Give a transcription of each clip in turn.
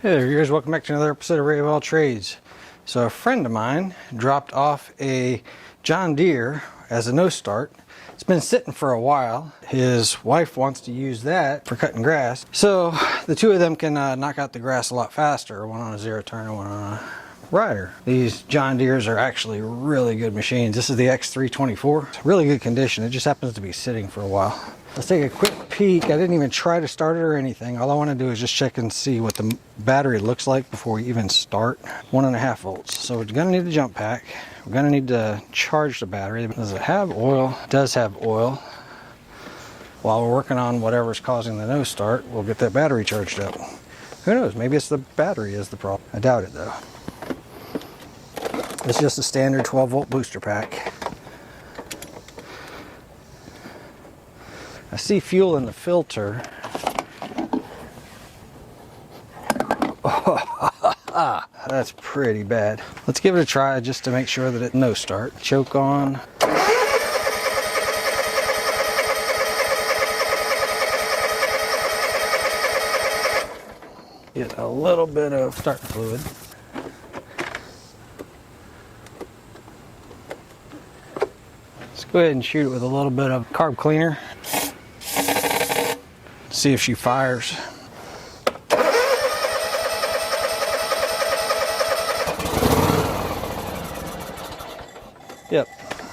Hey there viewers, welcome back to another episode of Ray of All Trades. So a friend of mine dropped off a John Deere as a no start. It's been sitting for a while. His wife wants to use that for cutting grass. So the two of them can knock out the grass a lot faster, one on a zero turn and one on a rider. These John Deeres are actually really good machines. This is the X324. It's really good condition. It just happens to be sitting for a while. Let's take a quick peek. I didn't even try to start it or anything. All I want to do is just check and see what the battery looks like before we even start. 1.5 volts. So we're going to need the jump pack. We're going to need to charge the battery. Does it have oil? It does have oil. While we're working on whatever's causing the no start, we'll get that battery charged up. Who knows? Maybe it's the battery is the problem. I doubt it though. It's just a standard 12 volt booster pack. I see fuel in the filter. Oh, that's pretty bad. Let's give it a try just to make sure that it no start. Choke on. Get a little bit of starting fluid. Let's go ahead and shoot it with a little bit of carb cleaner. See if she fires. Yep,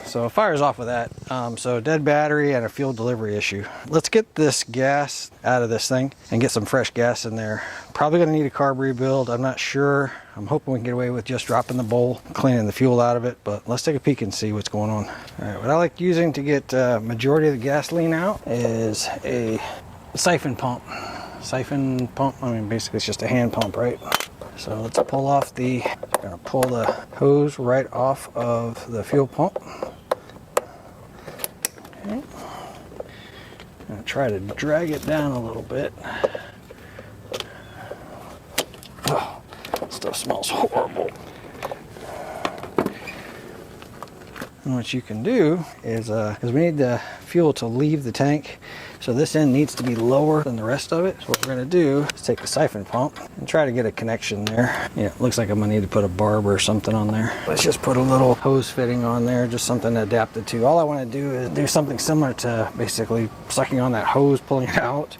so it fires off with that. So dead battery and a fuel delivery issue. Let's get this gas out of this thing and get some fresh gas in there. Probably gonna need a carb rebuild, I'm not sure. I'm hoping we can get away with just dropping the bowl, cleaning the fuel out of it, but let's take a peek and see what's going on. All right, what I like using to get majority of the gasoline out is a siphon pump. Siphon pump, I mean basically it's just a hand pump, right? So let's pull off gonna pull the hose right off of the fuel pump. Okay. Gonna try to drag it down a little bit. Oh, stuff smells horrible. And what you can do is, because we need the fuel to leave the tank, so this end needs to be lower than the rest of it. So what we're going to do is take the siphon pump and try to get a connection there. Yeah, it looks like I'm going to need to put a barb or something on there. Let's just put a little hose fitting on there, just something adapted to. All I want to do is do something similar to basically sucking on that hose, pulling it out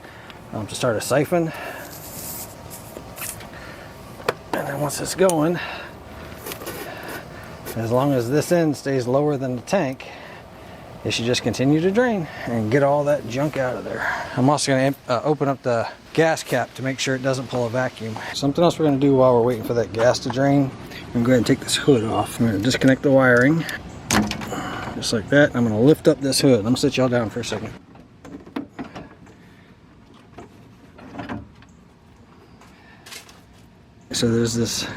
to start a siphon. And then once it's going, as long as this end stays lower than the tank, it should just continue to drain and get all that junk out of there. I'm also going to open up the gas cap to make sure it doesn't pull a vacuum. Something else we're going to do while we're waiting for that gas to drain, I'm going to go ahead and take this hood off. I'm going to disconnect the wiring, just like that. I'm going to lift up this hood. Let me sit y'all down for a second. So there's this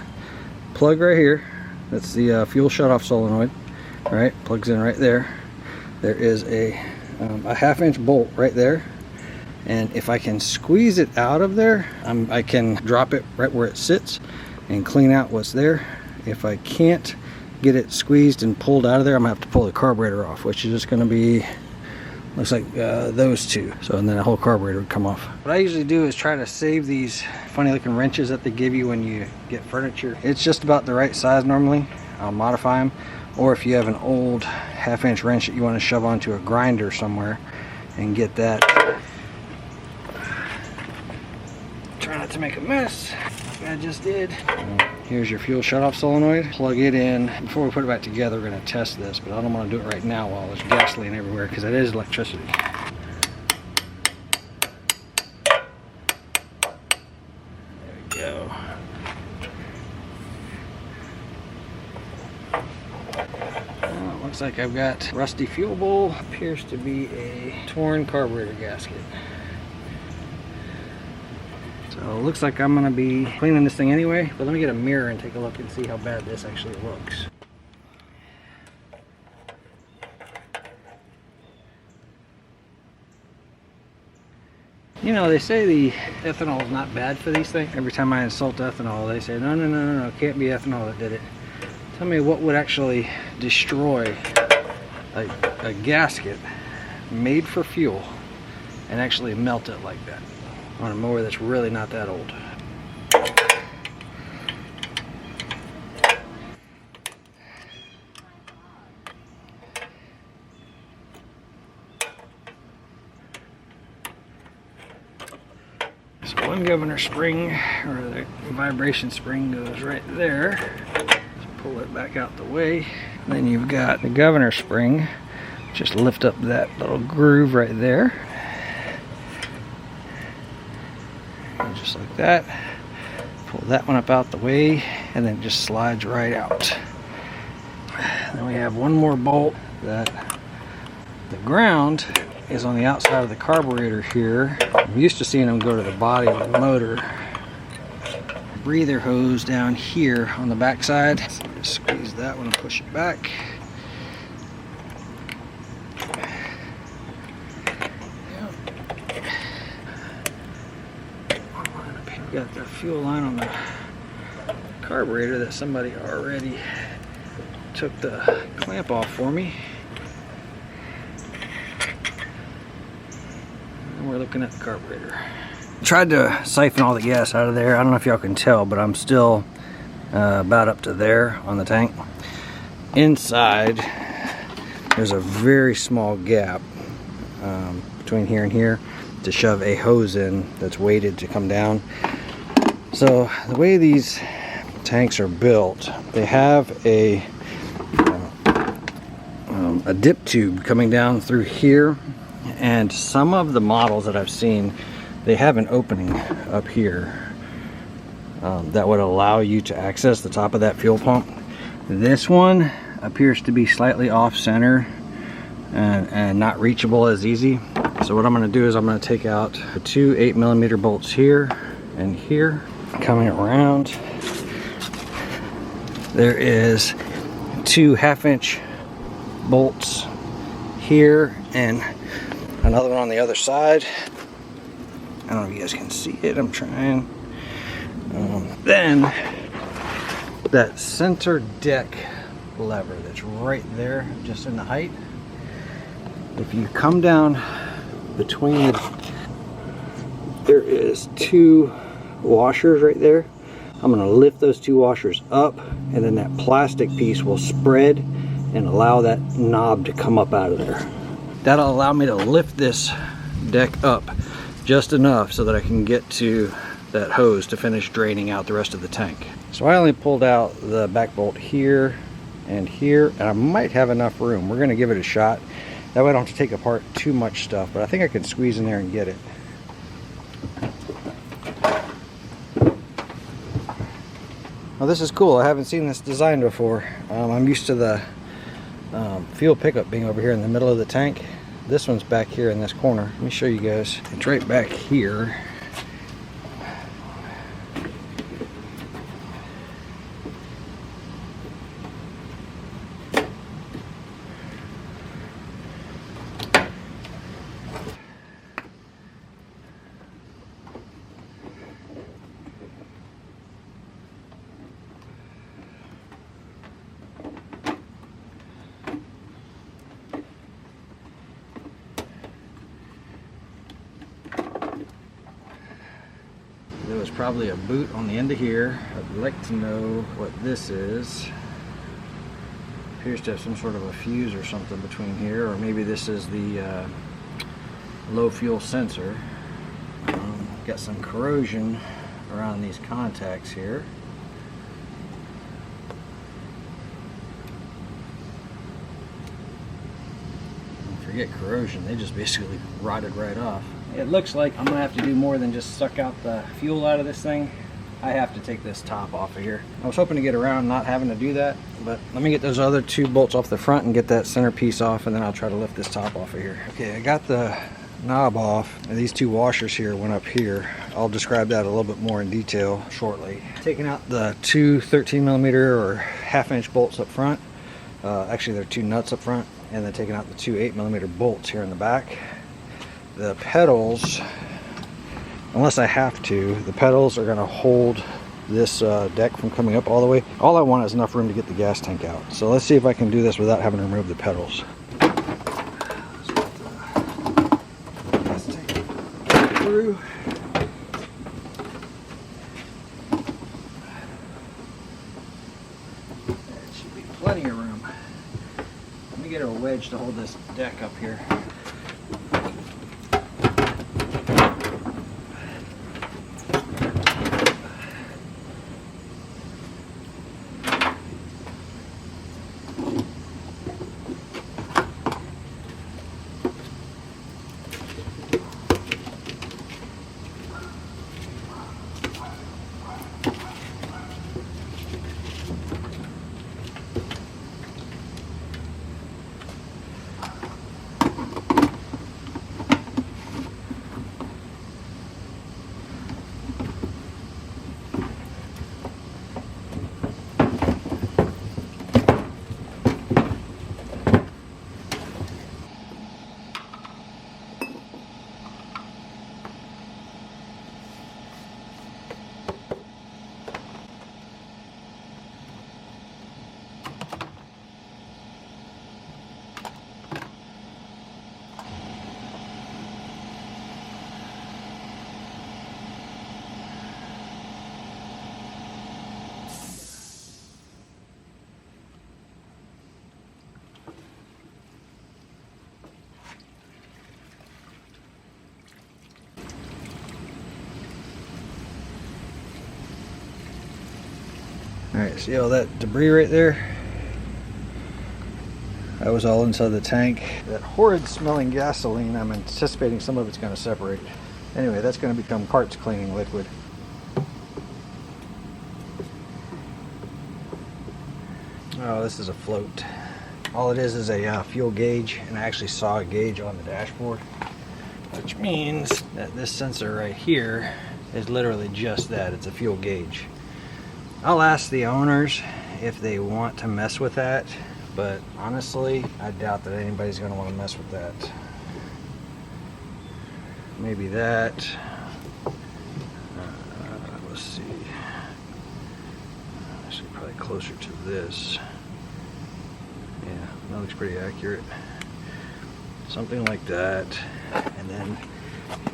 plug right here. That's the fuel shutoff solenoid, right? Plugs in right there. There is a 1/2 inch bolt right there, and if I can squeeze it out of there, I can drop it right where it sits and clean out what's there. If I can't get it squeezed and pulled out of there, I'm gonna have to pull the carburetor off, which is just gonna be, looks like those two. So, and then the whole carburetor would come off. What I usually do is try to save these funny looking wrenches that they give you when you get furniture. It's just about the right size normally. I'll modify them. Or if you have an old 1/2 inch wrench that you want to shove onto a grinder somewhere and get that. Try not to make a mess like I just did. Here's your fuel shutoff solenoid. Plug it in. Before we put it back together, we're going to test this, but I don't want to do it right now while there's gasoline everywhere because it is electricity. There we go. Looks like I've got rusty fuel bowl. Appears to be a torn carburetor gasket. So it looks like I'm gonna be cleaning this thing anyway, but let me get a mirror and take a look and see how bad this actually looks. You know, they say the ethanol is not bad for these things. Every time I insult ethanol, they say, no, it can't be ethanol that did it. Tell me what would actually destroy a gasket made for fuel and actually melt it like that on a mower that's really not that old. one governor spring, or the vibration spring, goes right there. Just pull it back out the way. Then you've got the governor spring. Just lift up that little groove right there. And just like that. Pull that one up out the way, and then it just slides right out. Then we have one more bolt that the ground is on the outside of the carburetor here. I'm used to seeing them go to the body of the motor. Breather hose down here on the back side. So just squeeze that one and push it back. Got the fuel line on the carburetor that somebody already took the clamp off for me. And we're looking at the carburetor. Tried to siphon all the gas out of there. I don't know if y'all can tell, but I'm still about up to there on the tank. Inside, there's a very small gap between here and here to shove a hose in that's weighted to come down. So the way these tanks are built, they have a dip tube coming down through here, and some of the models that I've seen, they have an opening up here that would allow you to access the top of that fuel pump. This one appears to be slightly off center and not reachable as easy. So what I'm going to do is I'm going to take out the two 8mm bolts here and here. Coming around, there is two 1/2-inch bolts here and another one on the other side. I don't know if you guys can see it. I'm trying. Then that center deck lever that's right there, just in the height. If you come down between there is two washers right there. I'm going to lift those two washers up, and then that plastic piece will spread and allow that knob to come up out of there. That'll allow me to lift this deck up just enough so that I can get to that hose to finish draining out the rest of the tank. So I only pulled out the back bolt here and here, and I might have enough room. We're going to give it a shot. That way I don't have to take apart too much stuff, but I think I can squeeze in there and get it. Well, this is cool. I haven't seen this design before. I'm used to the fuel pickup being over here in the middle of the tank. This one's back here in this corner. Let me show you guys. It's right back here. There was probably a boot on the end of here. I'd like to know what this is. Appears to have some sort of a fuse or something between here, or maybe this is the low fuel sensor. Got some corrosion around these contacts here. Forget corrosion, they just basically rotted right off. It looks like I'm gonna have to do more than just suck out the fuel out of this thing. I have to take this top off of here. I was hoping to get around not having to do that, but let me get those other two bolts off the front and get that center piece off, and then I'll try to lift this top off of here. Okay, I got the knob off, and these two washers here went up here. I'll describe that a little bit more in detail shortly. Taking out the two 13mm or 1/2-inch bolts up front. Actually, they're two nuts up front, and then taking out the two 8mm bolts here in the back. The pedals, unless I have to, the pedals are going to hold this deck from coming up all the way. All I want is enough room to get the gas tank out. So let's see if I can do this without having to remove the pedals. Gas tank through. There should be plenty of room. Let me get a wedge to hold this deck up here. Alright, see all that debris right there? That was all inside the tank. That horrid smelling gasoline, I'm anticipating some of it's going to separate. Anyway, that's going to become parts cleaning liquid. Oh, this is a float. All it is a fuel gauge, and I actually saw a gauge on the dashboard, which means that this sensor right here is literally just that. It's a fuel gauge. I'll ask the owners if they want to mess with that, but honestly, I doubt that anybody's going to want to mess with that. Maybe that. Let's see. Actually, probably closer to this. Yeah, that looks pretty accurate. Something like that. And then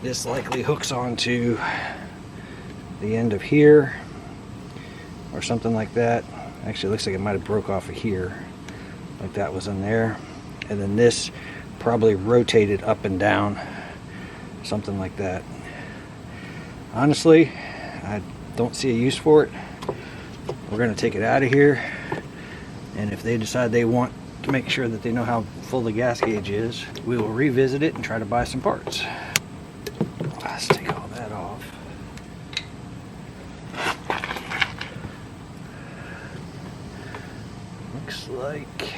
this likely hooks onto the end of here or something like that. Actually, it looks like it might have broke off of here, like that was in there. And then this probably rotated up and down, something like that. Honestly, I don't see a use for it. We're going to take it out of here, and if they decide they want to make sure that they know how full the gas gauge is, we will revisit it and try to buy some parts. Let's take all that off. Looks like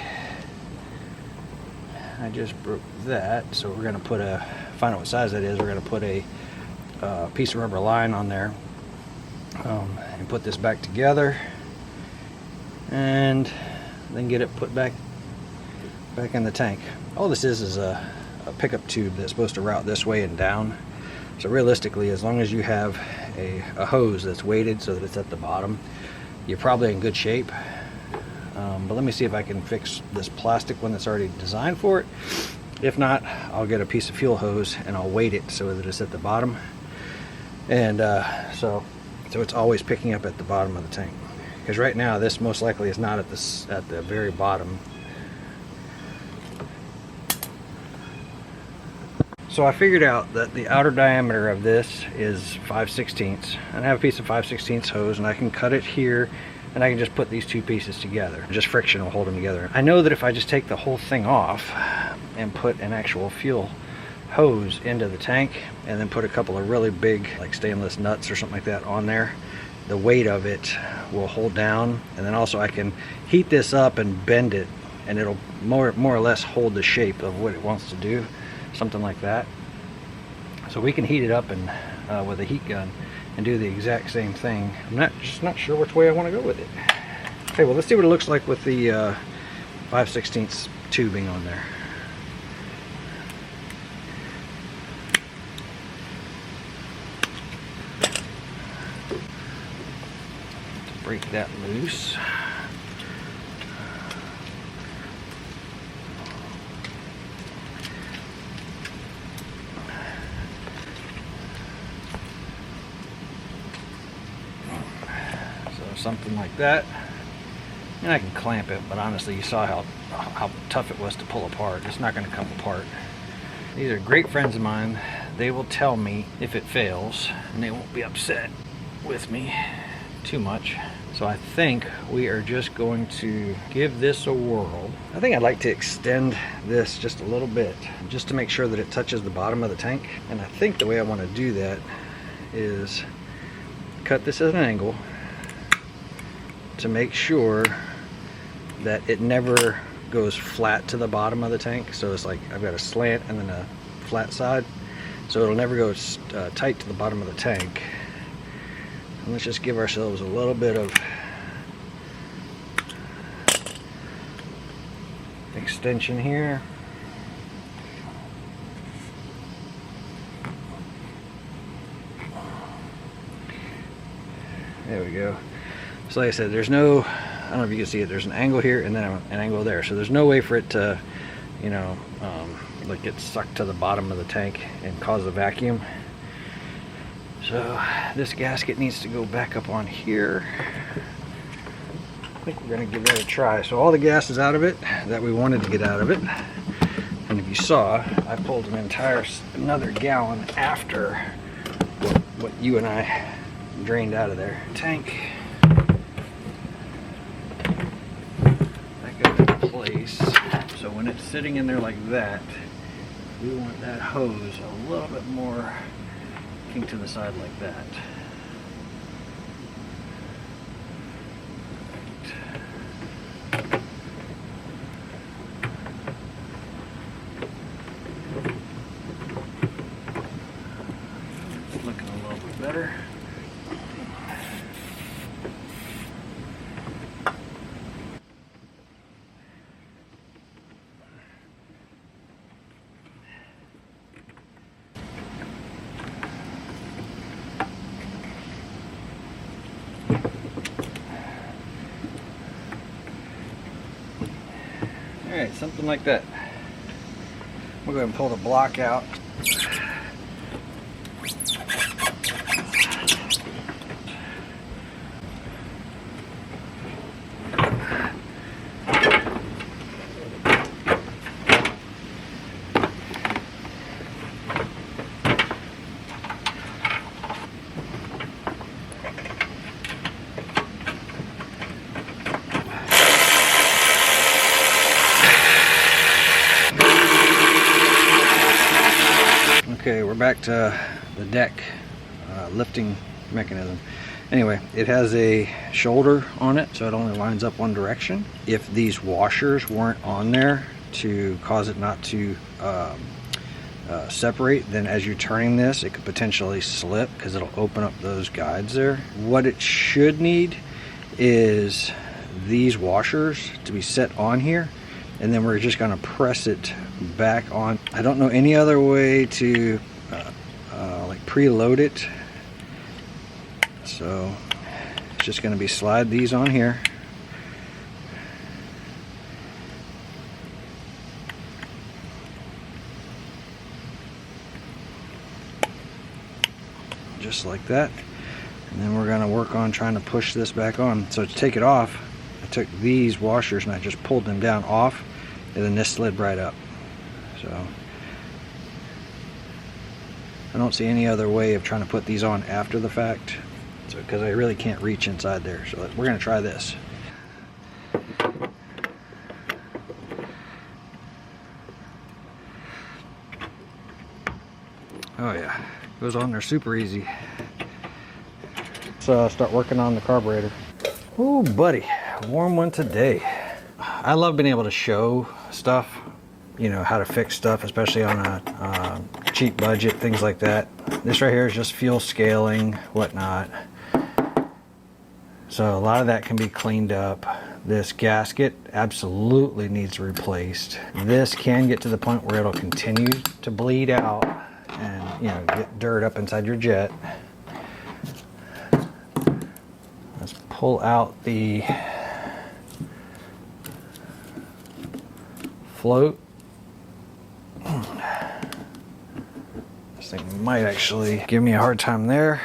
I just broke that, so we're going to put a, find out what size that is, we're going to put a piece of rubber line on there and put this back together, and then get it put back in the tank. All this is a pickup tube that's supposed to route this way and down. So realistically, as long as you have a hose that's weighted so that it's at the bottom, you're probably in good shape. But let me see if I can fix this plastic one that's already designed for it. If not, I'll get a piece of fuel hose and I'll weight it so that it's at the bottom, and so it's always picking up at the bottom of the tank. Because right now this most likely is not at the very bottom. So I figured out that the outer diameter of this is 5/16, and I have a piece of 5/16 hose, and I can cut it here, and I can just put these two pieces together. Just friction will hold them together. I know that if I just take the whole thing off and put an actual fuel hose into the tank, and then put a couple of really big like stainless nuts or something like that on there, the weight of it will hold down. And then also I can heat this up and bend it, and it'll more or less hold the shape of what it wants to do, something like that. So we can heat it up and with a heat gun and do the exact same thing. I'm just not sure which way I want to go with it. Okay, well, let's see what it looks like with the 5/16 tubing on there. Break that loose. So something like that, and I can clamp it, but honestly, you saw how tough it was to pull apart. It's not going to come apart. These are great friends of mine. They will tell me if it fails, and they won't be upset with me too much. So I think we are just going to give this a whirl. I think I'd like to extend this just a little bit, just to make sure that it touches the bottom of the tank. And I think the way I want to do that is cut this at an angle to make sure that it never goes flat to the bottom of the tank. So it's like I've got a slant and then a flat side, so it'll never go tight to the bottom of the tank. And let's just give ourselves a little bit of extension here. There we go. So like I said, there's no, I don't know if you can see it, there's an angle here and then an angle there. So there's no way for it to, you know, like get sucked to the bottom of the tank and cause a vacuum. So this gasket needs to go back up on here. I think we're going to give that a try. So all the gas is out of it that we wanted to get out of it. And if you saw, I pulled another gallon after what you and I drained out of there. Tank when it's sitting in there like that, we want that hose a little bit more kinked to the side like that. It's looking a little bit better. Alright, something like that. We'll go ahead and pull the block out. Okay, we're back to the deck lifting mechanism. Anyway, it has a shoulder on it, so it only lines up one direction. If these washers weren't on there to cause it not to separate, then as you're turning this, it could potentially slip because it'll open up those guides there. What it should need is these washers to be set on here, and then we're just going to press it back on. I don't know any other way to like preload it, so it's just going to be slide these on here. Just like that, and then we're going to work on trying to push this back on. So to take it off, I took these washers and I just pulled them down off, and then this slid right up. So I don't see any other way of trying to put these on after the fact, so because I really can't reach inside there. So we're going to try this. Oh yeah, goes on there super easy. Let's start working on the carburetor. Oh buddy, warm one today. I love being able to show stuff, you know, how to fix stuff, especially on a cheap budget, things like that. This right here is just fuel scaling, whatnot. So a lot of that can be cleaned up. This gasket absolutely needs replaced. This can get to the point where it'll continue to bleed out and, you know, get dirt up inside your jet. Let's pull out the float. This thing might actually give me a hard time there.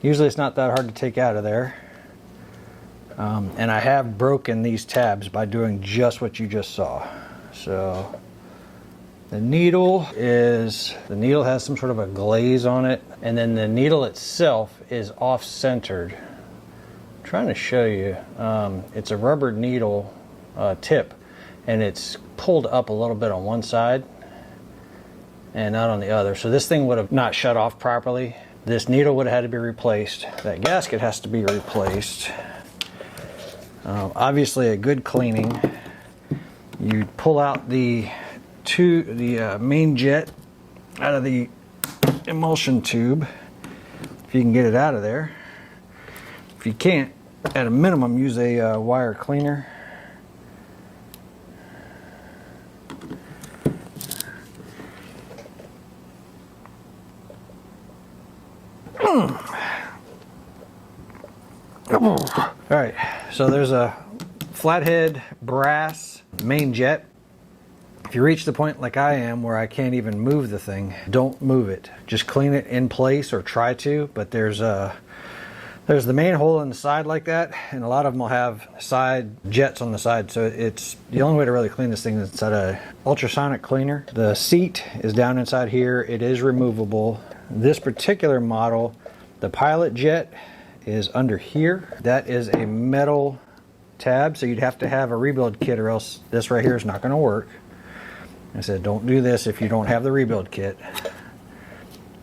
Usually it's not that hard to take out of there. And I have broken these tabs by doing just what you just saw. So the needle has some sort of a glaze on it, and then the needle itself is off-centered. I'm trying to show you. It's a rubber needle tip, and it's pulled up a little bit on one side and not on the other. So this thing would have not shut off properly. This needle would have had to be replaced. That gasket has to be replaced. Obviously a good cleaning. You pull out the main jet out of the emulsion tube, if you can get it out of there. If you can't, at a minimum, use a wire cleaner. All right, so there's a flathead brass main jet. If you reach the point like I am where I can't even move the thing, don't move it. Just clean it in place, or try to, but there's the main hole in the side like that, and a lot of them will have side jets on the side, so it's the only way to really clean this thing is inside a ultrasonic cleaner. The seat is down inside here. It is removable. This particular model, the pilot jet, is under here. That is a metal tab, so you'd have to have a rebuild kit, or else this right here is not going to work. I said don't do this if you don't have the rebuild kit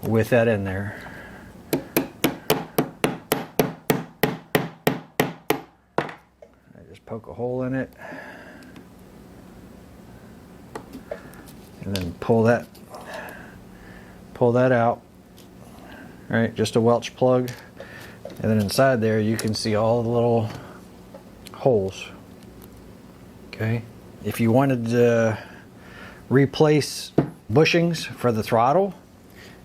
with that in there. I just poke a hole in it and then pull that out. All right, just a Welch plug, and then inside there you can see all the little holes. Okay, if you wanted to replace bushings for the throttle,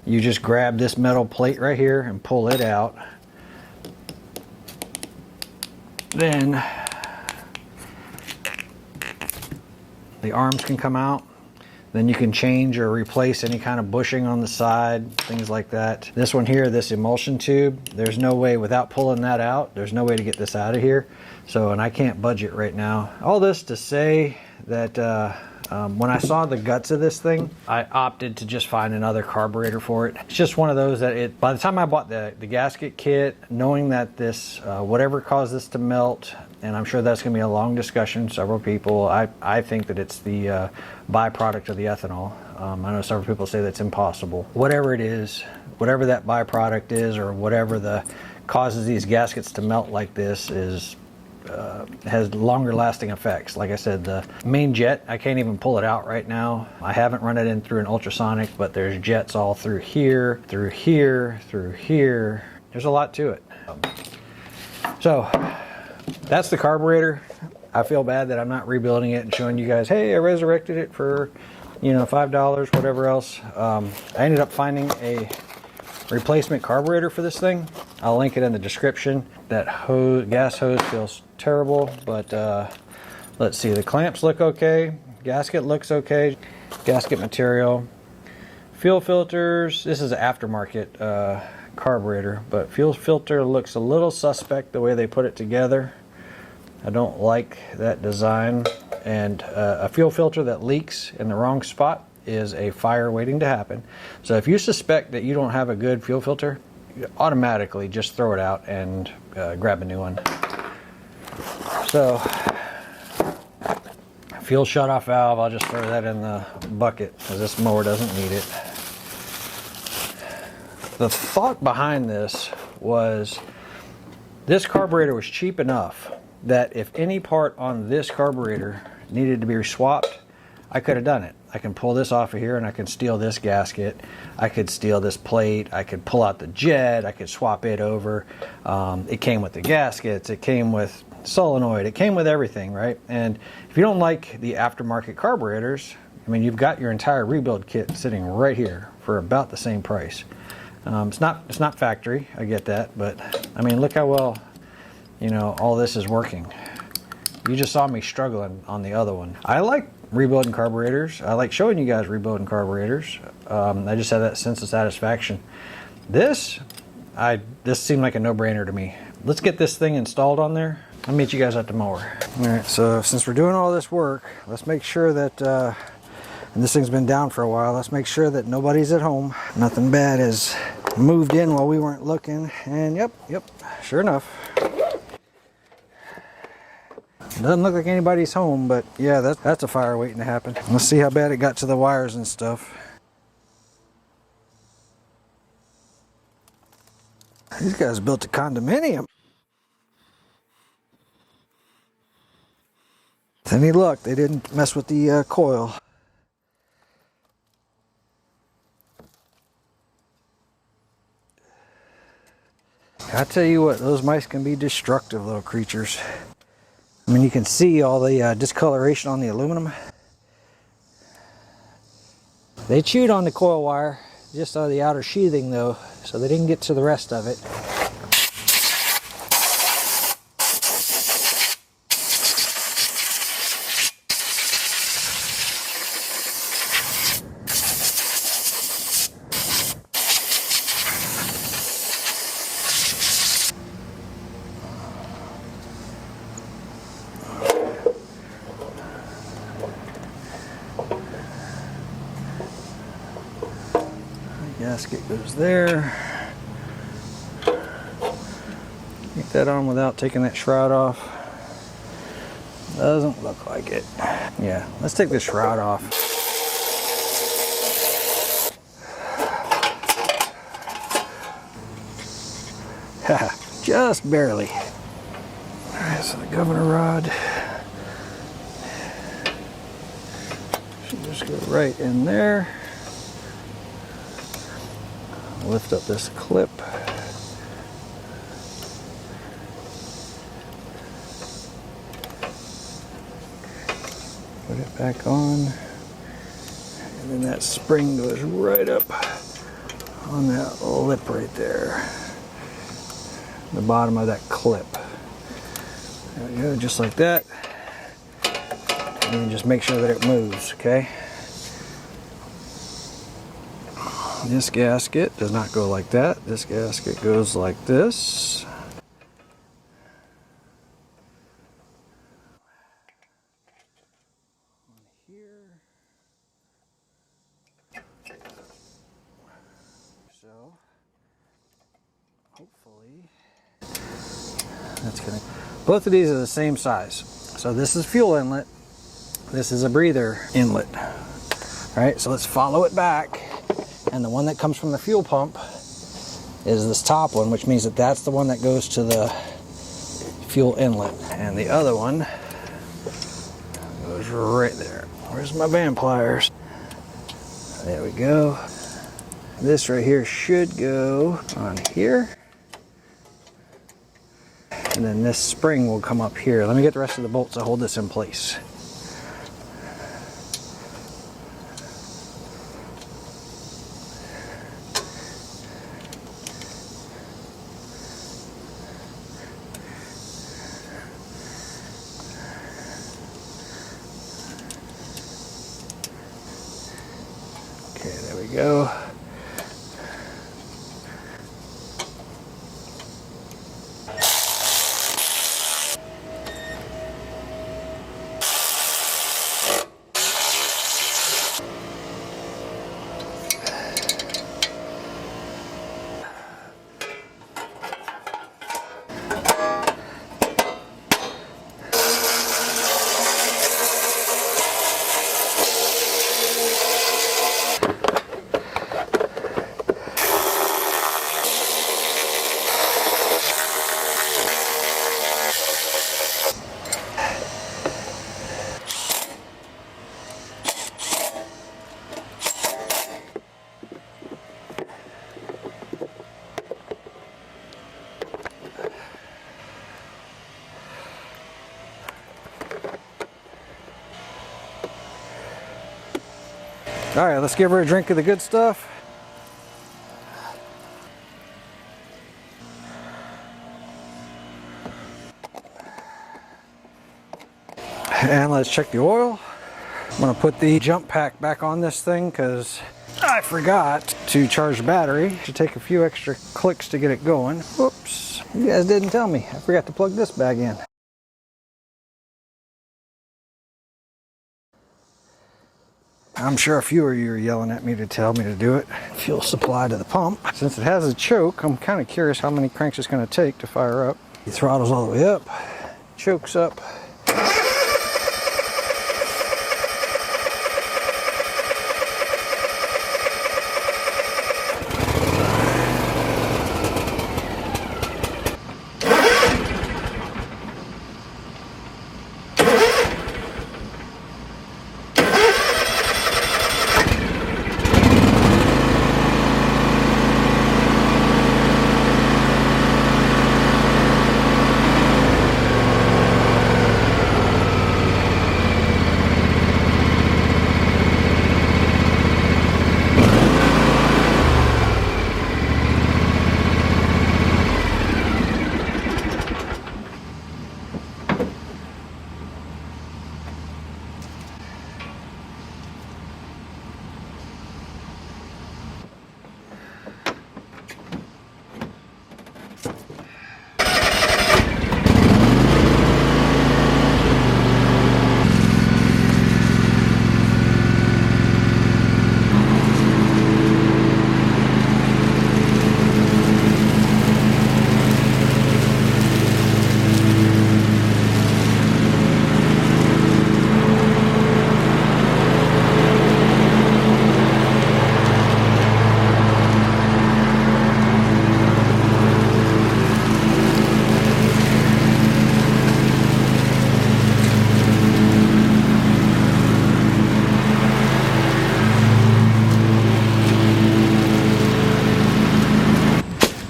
you just grab this metal plate right here and pull it out. Then the arms can come out. Then you can change or replace any kind of bushing on the side, things like that. This one here, this emulsion tube, there's no way, without pulling that out, there's no way to get this out of here. So, and I can't budge it right now. All this to say that when I saw the guts of this thing, I opted to just find another carburetor for it. It's just one of those that by the time I bought the gasket kit, knowing that this, whatever caused this to melt, and I'm sure that's going to be a long discussion, several people, I think that it's the byproduct of the ethanol. I know several people say that's impossible. Whatever it is, whatever that byproduct is, or whatever the causes these gaskets to melt like this is, has longer lasting effects. Like I said, the main jet, I can't even pull it out right now. I haven't run it in through an ultrasonic, but there's jets all through here, through here, through here. There's a lot to it. So that's the carburetor. I feel bad that I'm not rebuilding it and showing you guys, hey, I resurrected it for, you know, $5, whatever else. I ended up finding a replacement carburetor for this thing. I'll link it in the description. That gas hose feels terrible, but let's see, the clamps look okay, gasket looks okay, gasket material, fuel filters, this is an aftermarket carburetor, but fuel filter looks a little suspect the way they put it together. I don't like that design, and a fuel filter that leaks in the wrong spot is a fire waiting to happen. So if you suspect that you don't have a good fuel filter, automatically just throw it out and grab a new one. So fuel shutoff valve, I'll just throw that in the bucket because this mower doesn't need it. The thought behind this was this carburetor was cheap enough that if any part on this carburetor needed to be swapped, I could have done it. I can pull this off of here and I can steal this gasket. I could steal this plate. I could pull out the jet. I could swap it over. It came with the gaskets. It came with solenoid. It came with everything, right? And if you don't like the aftermarket carburetors, I mean, you've got your entire rebuild kit sitting right here for about the same price. It's not factory, I get that, but I mean, look how well, you know, all this is working. You just saw me struggling on the other one. I like rebuilding carburetors. I like showing you guys rebuilding carburetors. I just have that sense of satisfaction. This seemed like a no-brainer to me. Let's get this thing installed on there. I'll meet you guys at the mower. All right, so since we're doing all this work, let's make sure that, and this thing's been down for a while, let's make sure that nobody's at home. Nothing bad has moved in while we weren't looking, and yep, sure enough. Doesn't look like anybody's home, but yeah, that's a fire waiting to happen. Let's see how bad it got to the wires and stuff. These guys built a condominium. With any luck, they didn't mess with the coil. I tell you what, those mice can be destructive little creatures. I mean, you can see all the discoloration on the aluminum. They chewed on the coil wire, just out of the outer sheathing though, so they didn't get to the rest of it. gasket goes there. Get that on without taking that shroud off. Doesn't look like it. Yeah, let's take the shroud off. Just barely. Alright, so the governor rod should just go right in there. Lift up this clip. Put it back on. And then that spring goes right up on that lip right there. The bottom of that clip. There we go, just like that. And then just make sure that it moves, okay? This gasket does not go like that. This gasket goes like this. So, hopefully, that's gonna. Both of these are the same size. So this is fuel inlet. This is a breather inlet. All right, so let's follow it back. And the one that comes from the fuel pump is this top one, which means that that's the one that goes to the fuel inlet. And the other one goes right there. Where's my band pliers? There we go. This right here should go on here. And then this spring will come up here. Let me get the rest of the bolts to hold this in place. Okay, there we go. All right, let's give her a drink of the good stuff. And let's check the oil. I'm gonna put the jump pack back on this thing because I forgot to charge the battery. It should take a few extra clicks to get it going. Whoops, you guys didn't tell me. I forgot to plug this back in. I'm sure a few of you are yelling at me to tell me to do it. Fuel supply to the pump. Since it has a choke, I'm kind of curious how many cranks it's going to take to fire up. The throttle's all the way up, choke's up.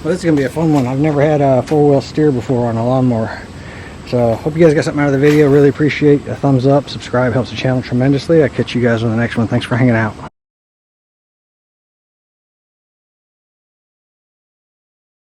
Well, this is going to be a fun one. I've never had a four-wheel steer before on a lawnmower. So hope you guys got something out of the video. Really appreciate a thumbs up. Subscribe helps the channel tremendously. I'll catch you guys on the next one. Thanks for hanging out.